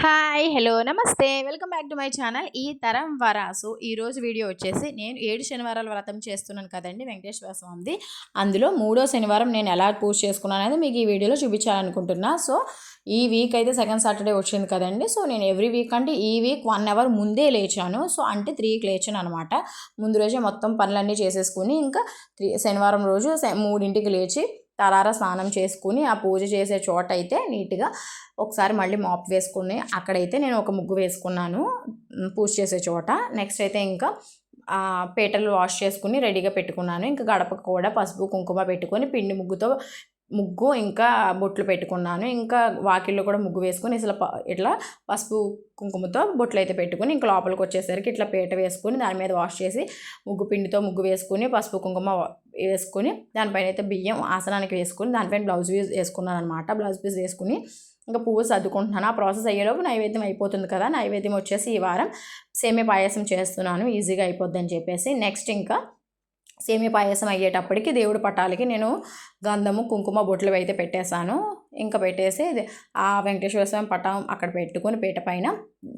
Hi hello నమస్తే welcome back to my channel ఈ తరం వరాసు ఈరోజు వీడియో వచ్చేసి నేను 7 శనివారాల వ్రతం చేస్తున్నాను కదండి వెంకటేశ్వర స్వామిది. అందులో మూడో శనివారం నేను ఎలా పూజ చేసుకున్నాను అనేది మీకు ఈ వీడియోలో చూపించాలనుకుంటున్నా. సో ఈ వీక్ అయితే సెకండ్ సాటర్డే వచ్చింది కదండి. సో నేను ఎవ్రీ వీక్ అంటే ఈ వీక్ 1 అవర్ ముందే లేచాను. సో అంటే 3కి లేచాను అనమాట. ముందు రోజే మొత్తం పనులన్నీ చేసేసుకుని ఇంకా శనివారం రోజు 3కి లేచి తలారా స్నానం చేసుకుని ఆ పూజ చేసే చోట అయితే నీట్గా ఒకసారి మళ్ళీ మాప్ వేసుకుని అక్కడైతే నేను ఒక ముగ్గు వేసుకున్నాను పూజ చేసే చోట. నెక్స్ట్ అయితే ఇంకా పీటలు వాష్ చేసుకుని రెడీగా పెట్టుకున్నాను. ఇంకా గడపకు కూడా పసుపు కుంకుమ పెట్టుకొని పిండి ముగ్గు ఇంకా బొట్లు పెట్టుకున్నాను. ఇంకా వాకిల్లో కూడా ముగ్గు వేసుకొని ఇట్లా పసుపు కుంకుమతో బొట్లు అయితే పెట్టుకుని ఇంకా లోపలికి వచ్చేసరికి ఇట్లా పీట వేసుకుని దాని మీద వాష్ చేసి పిండితో ముగ్గు వేసుకుని పసుపు కుంకుమ వేసుకుని దానిపైన అయితే బియ్యం ఆసనానికి వేసుకుని దానిపైన బ్లౌజ్ పీస్ వేసుకున్నాను అనమాట. బ్లౌజ్ పీస్ వేసుకుని ఇంకా పువ్వు సర్దుకుంటున్నాను. ఆ ప్రాసెస్ అయ్యేలోపు నైవేద్యం అయిపోతుంది కదా. నైవేద్యం వచ్చేసి ఈ వారం సేమియా పాయసం చేస్తున్నాను ఈజీగా అయిపోద్దని చెప్పేసి. నెక్స్ట్ ఇంకా సేమియా పాయసం అయ్యేటప్పటికి దేవుడి పటాలకి నేను గంధము కుంకుమ బొట్లు అయితే పెట్టేశాను. ఇంకా పెట్టేసి ఆ వెంకటేశ్వర స్వామి పటం అక్కడ పెట్టుకొని పీట పైన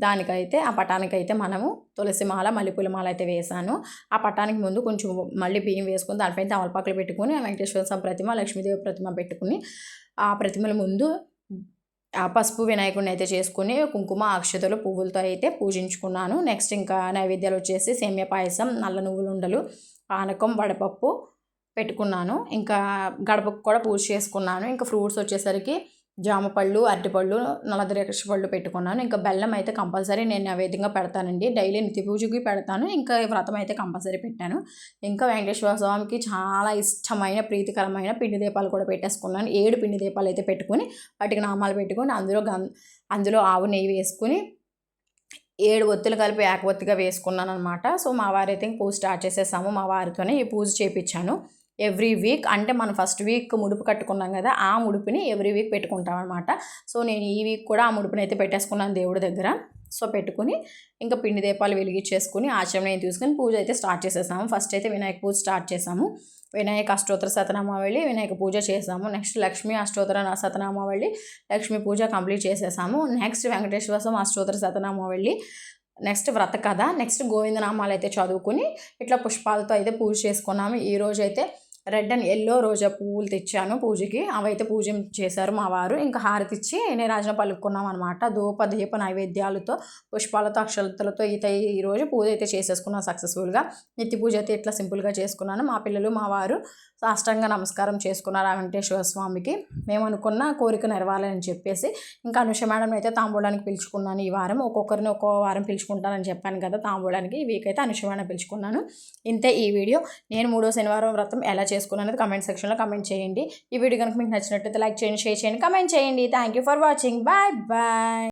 దానికైతే ఆ పటానికైతే మనము తులసి మాల మల్లెపూల మాల అయితే వేసాను. ఆ పటానికి ముందు కొంచెం మళ్ళీ బియ్యం వేసుకొని దానిపైన తమలపాకులు పెట్టుకుని ఆ వెంకటేశ్వర స్వామి ప్రతిమ లక్ష్మీదేవి ప్రతిమ పెట్టుకుని ఆ ప్రతిమల ముందు ఆ పసుపు వినాయకుడిని అయితే చేసుకుని కుంకుమ అక్షతలు పువ్వులతో అయితే పూజించుకున్నాను. నెక్స్ట్ ఇంకా నైవేద్యాలు వచ్చేసి సేమియా పాయసం నల్ల నువ్వులు ఉండలు పానకం వడపప్పు పెట్టుకున్నాను. ఇంకా గడపకు కూడా పూజ చేసుకున్నాను. ఇంకా ఫ్రూట్స్ వచ్చేసరికి జామ పళ్ళు అరటిపళ్ళు నల్లద్రాక్ష పళ్ళు పెట్టుకున్నాను. ఇంకా బెల్లం అయితే కంపల్సరీ నేను నైవేద్యంగా పెడతానండి. డైలీ నిత్య పూజకి పెడతాను. ఇంకా వ్రతం అయితే కంపల్సరీ పెట్టాను. ఇంకా వెంకటేశ్వర స్వామికి చాలా ఇష్టమైన ప్రీతికరమైన పిండి దీపాలు కూడా పెట్టేసుకున్నాను. 7 పిండి దీపాలు అయితే పెట్టుకుని వాటికి నామాలు పెట్టుకొని అందులో ఆవు నెయ్యి వేసుకుని 7 ఒత్తులు కలిపి ఏకవత్తిగా వేసుకున్నాను అనమాట. సో మా వారైతే పూజ స్టార్ట్ చేసేసాము. మా వారితోనే ఈ పూజ చేయించాను. ఎవ్రీ వీక్ అంటే మనం ఫస్ట్ వీక్ ముడుపు కట్టుకున్నాం కదా, ఆ ముడుపుని ఎవ్రీ వీక్ పెట్టుకుంటాం అనమాట. సో నేను ఈ వీక్ కూడా ఆ ముడుపుని అయితే పెట్టేసుకున్నాను దేవుడి దగ్గర. సో పెట్టుకుని ఇంకా పిండి దీపాలు వెలిగించేసుకుని ఆచమనం తీసుకుని పూజ అయితే స్టార్ట్ చేసేసాము. ఫస్ట్ అయితే వినాయక పూజ స్టార్ట్ చేసాము. వినాయక అష్టోత్తర శతనామావళి వినాయక పూజ చేసాము. నెక్స్ట్ లక్ష్మీ అష్టోత్తర శతనామావళి లక్ష్మీ పూజ కంప్లీట్ చేసేసాము. నెక్స్ట్ వెంకటేశ్వర స్వామి అష్టోత్తర శతనామావళి నెక్స్ట్ వ్రత కథ నెక్స్ట్ గోవిందనామాలు అయితే చదువుకుని ఇట్లా పుష్పాలతో అయితే పూజ చేసుకున్నాము. ఈరోజు అయితే రెడ్ అండ్ ఎల్లో రోజా పువ్వులు తెచ్చాను పూజకి. అవైతే పూజ చేశారు మా వారు. ఇంకా హారతి ఇచ్చి నీరాజన పలుకున్నాం అనమాట. ధూప దీప నైవేద్యాలతో పుష్పాలతో అక్షతలతో అయితే ఈరోజు పూజ అయితే చేసేసుకున్నాను సక్సెస్ఫుల్గా. నిత్య పూజ అయితే ఇట్లా సింపుల్గా చేసుకున్నాను. మా పిల్లలు మా వారు సాష్టాంగ నమస్కారం చేసుకున్నారు ఆ వెంకటేశ్వర స్వామికి. మేము అనుకున్న కోరిక నెరవాలని చెప్పేసి ఇంకా అనుష మేడం అయితే తాంబూలానికి పిలుచుకున్నాను. ఈ వారం ఒక్కొక్కరిని ఒక్కో వారం పిలుచుకుంటానని చెప్పాను కదా తాంబూలానికి. ఈ వీక్ అయితే అనుష మేడం పిలుచుకున్నాను. ఇంతే ఈ వీడియో. నేను 3వ శనివారం వ్రతం ఎలా చేసుకున్నాను కమెంట్ సెక్షన్లో కమెంట్ చేయండి. ఈ వీడియో కనుక మీకు నచ్చినట్లయితే లైక్ చేయండి, షేర్ చేయండి, కమెంట్ చేయండి. Thank you for watching. Bye bye.